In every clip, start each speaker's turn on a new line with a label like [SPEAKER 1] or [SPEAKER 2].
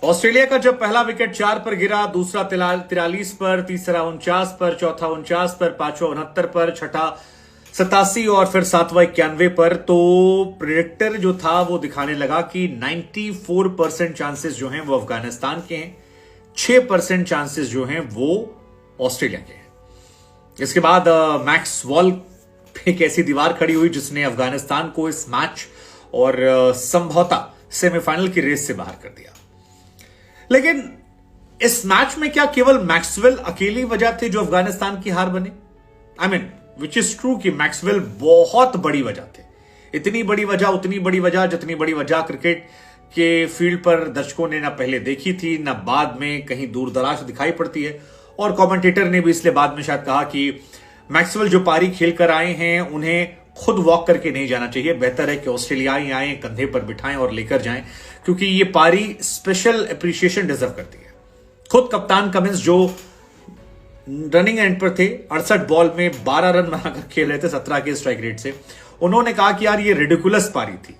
[SPEAKER 1] Australia का जब पहला विकेट 4 पर गिरा, दूसरा 43 पर, तीसरा 49 पर, चौथा 49 पर, पांचवा 69 पर, छठा 87 और फिर सातवां 91 पर, तो प्रेडिक्टर जो था वो दिखाने लगा कि 94% चांसेस जो हैं वो अफगानिस्तान के हैं, 6% चांसेस जो हैं वो ऑस्ट्रेलिया के हैं। इसके बाद मैक्स वॉल पे एक ऐसी दीवार खड़ी हुई जिसने अफगानिस्तान को इस मैच और संभवतः सेमीफाइनल की रेस से बाहर कर दिया। लेकिन इस मैच में क्या केवल मैक्सवेल अकेली वजह थे जो अफगानिस्तान की हार बने? I mean which is true कि मैक्सवेल बहुत बड़ी वजह थे। इतनी बड़ी वजह, उतनी बड़ी वजह, जितनी बड़ी वजह क्रिकेट के फील्ड पर दर्शकों ने ना पहले देखी थी ना बाद में कहीं दूर दराज दिखाई पड़ती है। और कमेंटेटर ने भी इसलिए बाद में शायद कहा कि मैक्सवेल जो पारी खेल कर आए हैं उन्हें खुद वॉक करके नहीं जाना चाहिए, बेहतर है कि ऑस्ट्रेलियाई आए, कंधे पर बिठाएं और लेकर जाएं, क्योंकि ये पारी स्पेशल अप्रिशिएशन डिजर्व करती है। खुद कप्तान कमिंस जो रनिंग एंड पर थे, 68 बॉल में 12 रन बनाकर खेल रहे थे 17 के स्ट्राइक रेट से, उन्होंने कहा कि यार ये रिडिकुलस पारी थी।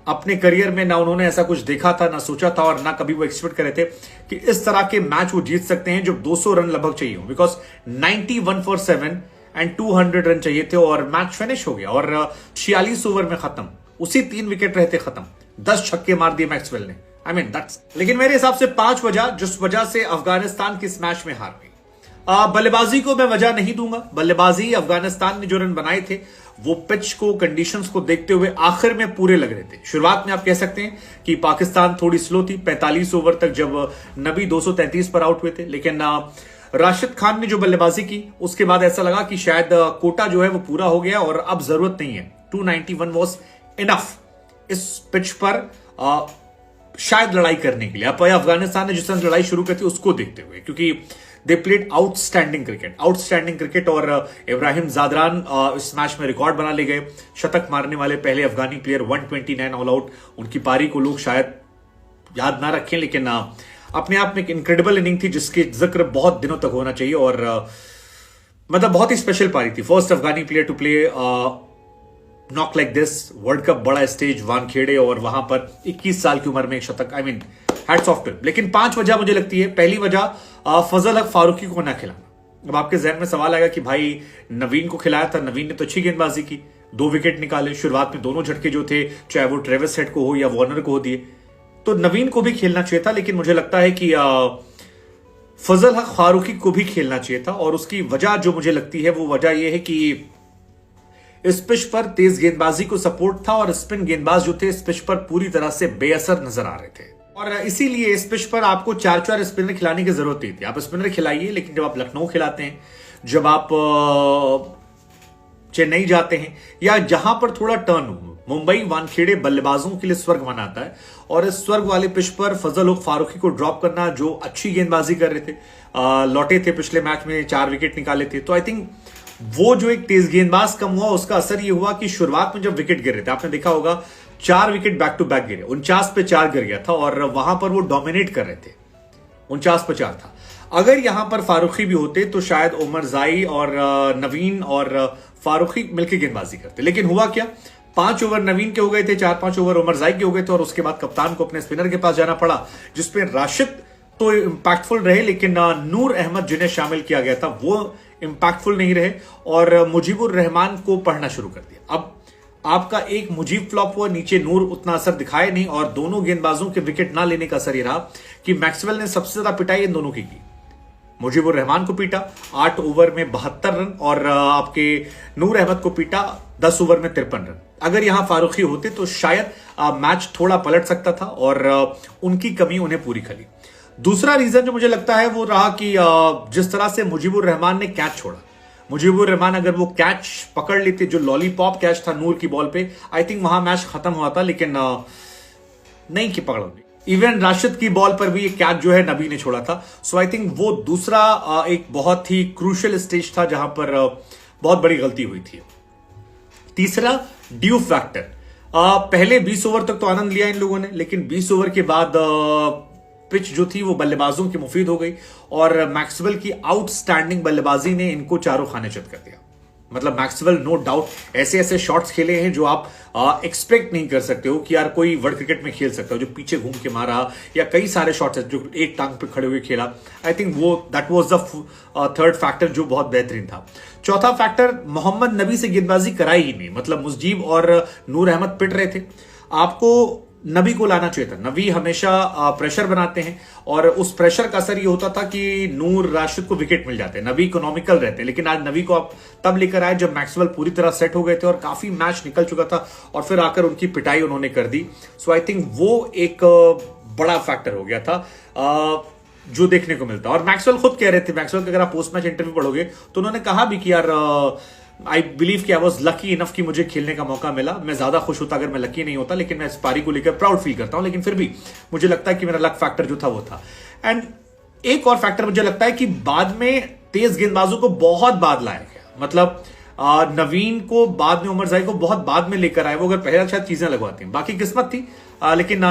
[SPEAKER 1] अपने करियर में ना उन्होंने ऐसा कुछ देखा था, ना सोचा था और ना कभी वो एक्सपेक्ट कर रहे थे कि इस तरह के मैच वो जीत सकते हैं जब 200 रन लगभग चाहिए हो, बिकॉज 91 फॉर 7 एंड 200 रन चाहिए थे और मैच फिनिश हो गया और 46 ओवर में खत्म। उसी 3 विकेट रहते खत्म, 10 छक्के मार दिए मैक्सवेल ने। आई मीन दैट्स, लेकिन मेरे हिसाब से 5 वजह जिस वजह से अफगानिस्तान की इस मैच में हार गई। बल्लेबाजी को मैं वजह नहीं दूंगा। बल्लेबाजी अफगानिस्तान ने जो रन बनाए थे वो पिच को, कंडीशंस को देखते हुए आखिर में पूरे लग रहे थे। शुरुआत में आप कह सकते हैं कि पाकिस्तान थोड़ी स्लो थी, 45 ओवर तक जब नबी 233 पर आउट हुए थे, लेकिन राशिद खान ने जो बल्लेबाजी की उसके बाद ऐसा लगा कि शायद कोटा जो है वो पूरा हो गया और अब जरूरत नहीं है। 291 वॉज इनफ इस पिच पर शायद लड़ाई करने के लिए। अब अफगानिस्तान ने जिस तरह लड़ाई शुरू की थी उसको देखते हुए, क्योंकि दे प्लेड आउटस्टैंडिंग क्रिकेट और इब्राहिम जादरान इस मैच में रिकॉर्ड बना ले गए। शतक मारने वाले पहले अफगानी प्लेयर, 129 ऑल आउट। उनकी पारी को लोग शायद याद ना रखें, लेकिन अपने आप में एक इनक्रेडिबल इनिंग थी जिसके जिक्र बहुत दिनों तक होना चाहिए और मतलब बहुत ही स्पेशल पारी थी। First Afghani player to play knock like this, world cup बड़ा स्टेज, वानखेड़े, और वहां पर 21 साल की उम्र में एक शतक। I mean hats off to. लेकिन 5 वजह मुझे लगती है। पहली वजह फजल हक फारूकी को ना खिलाना। अब आपके जहन में सवाल आएगा कि भाई नवीन को खिलाया था, नवीन ने तो अच्छी गेंदबाजी की, 2 विकेट निकाले। शुरुआत में दोनों झटके जो थे, चाहे वो ट्रेविस हेड को हो या वार्नर को हो दिए, तो नवीन को भी खेलना चाहिए था। लेकिन मुझे लगता है कि फजल हक फारूकी को भी खेलना चाहिए था और उसकी वजह जो मुझे लगती है वो वजह यह है कि इस पिच पर तेज गेंदबाजी को सपोर्ट था और स्पिन गेंदबाज जो थे इस पिच पर पूरी तरह से बेअसर नजर आ रहे थे और इसीलिए इस पिच पर आपको 4-4 स्पिनर खिलाने की जरूरत नहीं थी। आप स्पिनर खिलाइए, लेकिन जब आप लखनऊ खिलाते हैं, जब आप चेन्नई जाते हैं या जहां पर थोड़ा टर्न हो, मुंबई वानखेड़े बल्लेबाजों के लिए स्वर्ग बनाता है और इस स्वर्ग वाले पिच पर फजल हक फारूकी को ड्रॉप करना, जो अच्छी गेंदबाजी कर रहे थे, लौटे थे पिछले मैच में 4 विकेट निकाले थे, तो आई थिंक वो जो एक तेज गेंदबाज कम हुआ उसका असर ये हुआ कि शुरुआत में जब विकेट गिर रहे थे, आपने देखा होगा 4 विकेट बैक टू बैक गिरे, 49 पे 4 गिर गया था और वहां पर वो डोमिनेट कर रहे थे, 49 पे 4 था। अगर यहां पर फारूकी भी होते तो शायद उमर जाई और नवीन और फारूकी मिलकर गेंदबाजी करते, लेकिन हुआ क्या, 5 ओवर नवीन के हो गए थे, 4-5 ओवर उमर जाई के हो गए थे और उसके बाद कप्तान को अपने स्पिनर के पास जाना पड़ा, जिसपे राशिद तो इंपैक्टफुल रहे लेकिन नूर अहमद जिन्हें शामिल किया गया था वो इंपैक्टफुल नहीं रहे और मुजीबुर रहमान को पढ़ना शुरू कर दिया। अब आपका एक मुजीब फ्लॉप हुआ, नीचे नूर उतना असर दिखाए नहीं और दोनों गेंदबाजों के विकेट ना लेने का असर यह रहा कि मैक्सवेल ने सबसे ज्यादा पिटाई इन दोनों की मुजीबुर रहमान को पीटा 8 ओवर में 72 रन और आपके नूर अहमद को पीटा 10 ओवर में 53 रन। अगर यहां फारूकी होते तो शायद मैच थोड़ा पलट सकता था और उनकी कमी उन्हें पूरी खली। दूसरा रीजन जो मुझे लगता है वो रहा कि जिस तरह से मुजीबुर रहमान ने कैच छोड़ा, मुजीबुर रहमान अगर वो कैच पकड़ लेते, जो लॉलीपॉप कैच था नूर की बॉल पे, आई थिंक वहां मैच खत्म हुआ था, लेकिन नहीं की पकड़ होगी। इवन राशिद की बॉल पर भी एक कैच जो है नबी ने छोड़ा था। सो आई थिंक वो दूसरा एक बहुत ही क्रूशियल स्टेज था जहां पर बहुत बड़ी गलती हुई थी। तीसरा ड्यू फैक्टर। पहले 20 ओवर तक तो आनंद लिया इन लोगों ने, लेकिन 20 ओवर के बाद पिच जो थी वो बल्लेबाजों की मुफीद हो गई और मैक्सवेल की आउटस्टैंडिंग बल्लेबाजी ने इनको चारों खाने चित कर दिया। मतलब मैक्सवेल नो डाउट ऐसे ऐसे शॉट्स खेले हैं जो आप एक्सपेक्ट नहीं कर सकते हो कि यार कोई वर्ल्ड क्रिकेट में खेल सकता हो, जो पीछे घूम के मारा या कई सारे शॉट्स है जो एक टांग पे खड़े हुए खेला। आई थिंक वो that was the third factor जो बहुत बेहतरीन था। चौथा फैक्टर, मोहम्मद नबी से गेंदबाजी कराई ही नहीं, मतलब मुजीब और नूर अहमद पिट रहे थे, आपको नबी को लाना चाहिए था। नबी हमेशा प्रेशर बनाते हैं और उस प्रेशर का असर ये होता था कि नूर राशिद को विकेट मिल जाते हैं, नबी इकोनॉमिकल रहते हैं। लेकिन आज नबी को आप तब लेकर आए जब मैक्सवेल पूरी तरह सेट हो गए थे और काफी मैच निकल चुका था और फिर आकर उनकी पिटाई उन्होंने कर दी। सो आई थिंक वो एक बड़ा फैक्टर हो गया था जो देखने को मिलता। और मैक्सवेल खुद कह रहे थे, मैक्सवेल का अगर आप पोस्ट मैच इंटरव्यू पढ़ोगे तो उन्होंने कहा भी कि यार आई बिलीव कि आई वॉज लकी इनफ कि मुझे खेलने का मौका मिला। मैं ज्यादा खुश होता अगर मैं लकी नहीं होता, लेकिन मैं इस पारी को लेकर प्राउड फील करता हूं। लेकिन फिर भी मुझे लगता है कि मेरा लक फैक्टर जो था वो था। एंड एक और फैक्टर मुझे लगता है कि बाद में तेज गेंदबाजों को बहुत बाद लाया गया, मतलब नवीन को बाद में, उमर जाई को बहुत बाद में लेकर आए। वो अगर पहले शायद चीजें लगवाती हैं, बाकी किस्मत थी। लेकिन